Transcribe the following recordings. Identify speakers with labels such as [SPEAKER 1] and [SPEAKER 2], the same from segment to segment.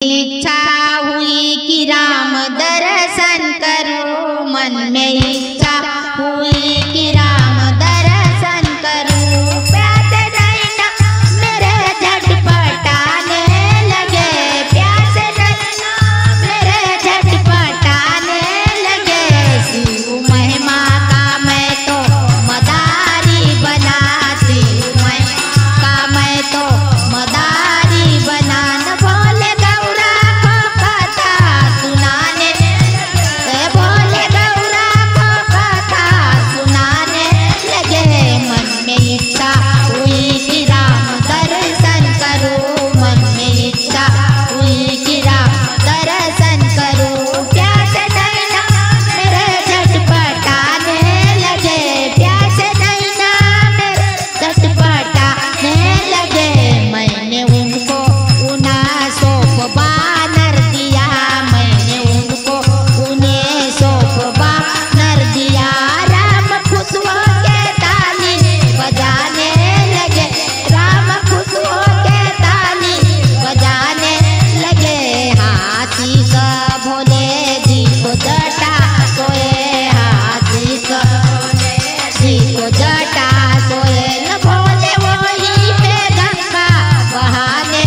[SPEAKER 1] इच्छा हुई कि राम दर्शन करूं, मन में इच्छा हुई कि राम दर्शन करूं। प्यासे नैना मेरे झटपटाने लगे, प्यासे नैना मेरे झटपटाने लगे। शिव महिमा का मैं तो मदारी बना, शिव महिमा का मैं तो मदारी बना। न भोले गौरा को कथा सुनाने, भोले गौरा को कथा सुनाने लगे। मन में इच्छा हुई कि राम दर्शन करूं, मन में इच्छा हुई कि राम दर्शन करूं। प्यासे नैना मेरे झटपटाने लगे, प्यासे नैना मेरे झटपटाने लगे। मैंने उनको उन्हें बानर दिया, मैंने उनको उन्हें बानर दिया। राम खुश हो के ताली बजाने लगे, राम खुश हो के ताली बजाने लगे। हाथी सा भोले जी को जटा सोए, हाथी सा भोले जी को जटा सोए। न भोले वही पे गंगा बहाने,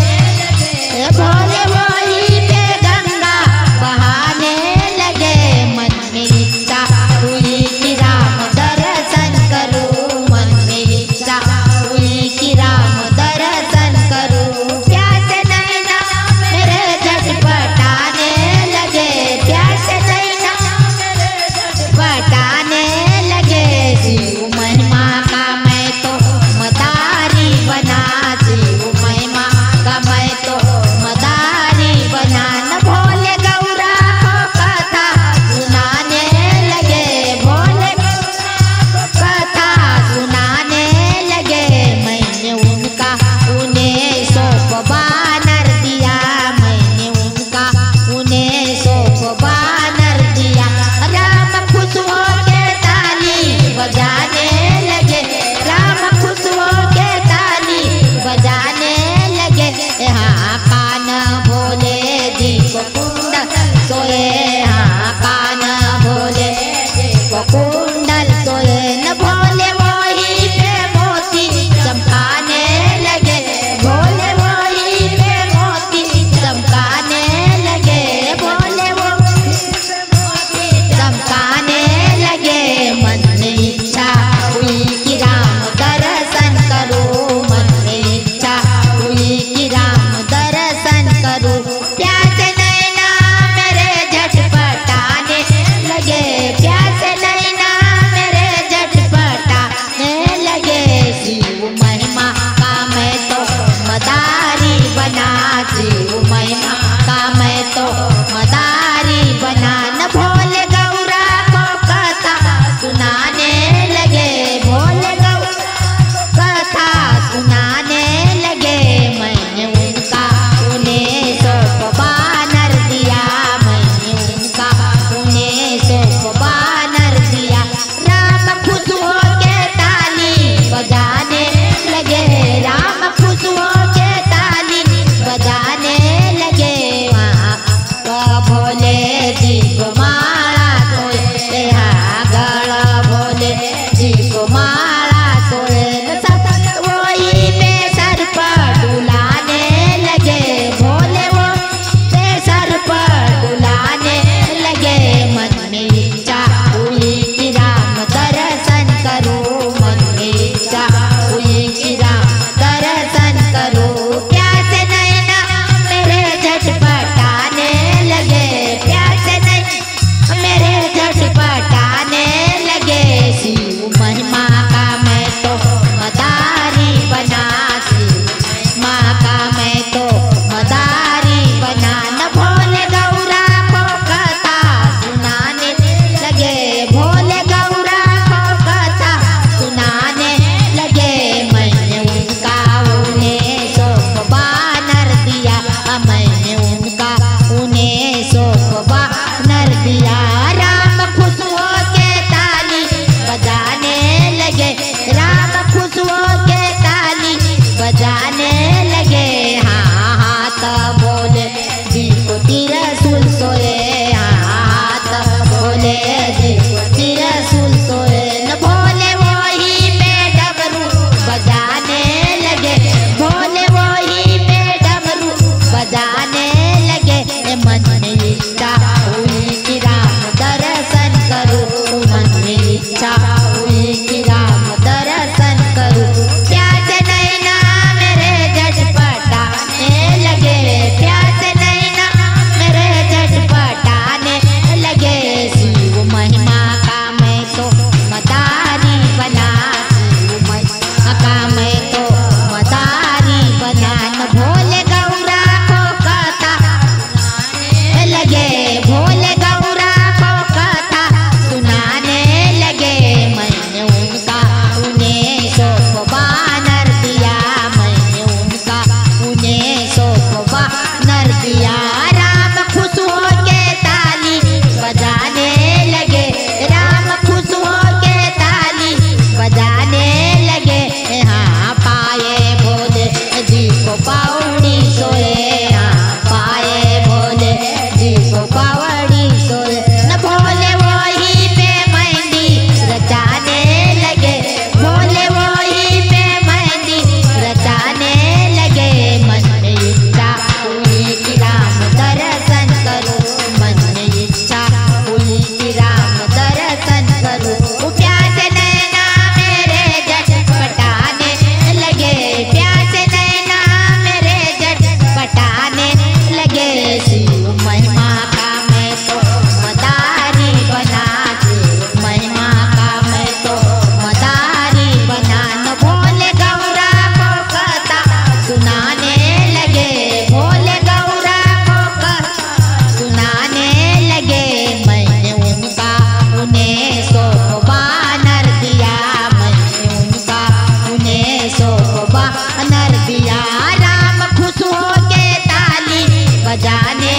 [SPEAKER 1] भोले वही पे गंगा बहाने लगे। मन में इच्छा हुई कि राम दर्शन करूं, मन में इच्छा हुई कि राम दर्शन करूं। प्यासे नैना मेरे झटपटाने लगे, प्यासे नैना मेरे झटपटाने लगे। शिव महिमा का मैं तो मदारी बना, शिव महिमा का मैं तो मदारी बना। न भोले गौरा को कथा सुनाने लगे, भोले गौरा को कथा सुनाने लगे। मैंने उनका उन्हें बानर दिया, मैंने उनका उन्हें बानर दिया। राम खुश हो के ताली बजाने लगे, राम खुश हो के ताली बजाने लगे। हाँ कान भोले जी को कुंडल सोए, हाँ कान भोले जी को कुंडल सोए। न भोले वही पे मोती चमकाने लगे, भोले वही पे मोती चमकाने लगे, भोले वही पे मोती चमकाने लगे। मन में इच्छा हुई कि राम दर्शन करूं, मन में इच्छा हुई कि राम दर्शन करूं। प्यासे नैना मेरे झटपटाने लगे, प्यासे नैना मेरे झटपटाने लगे। शिव महिमा का मैं तो मदारी बना, शिव महिमा का मैं तो मदारी बना। न भोले गौरा को कथा सुनाने लगे, भोले गौरा को कथा सुनाने लगे। मैंने उनका उन्हें बानर दिया, मैंने उनका उन्हें बानर दिया। राम खुश हो के ताली बजाने लगे, राम खुश हो के ताली बजाने लगे। सिया राम खुश हो के ताली बजाने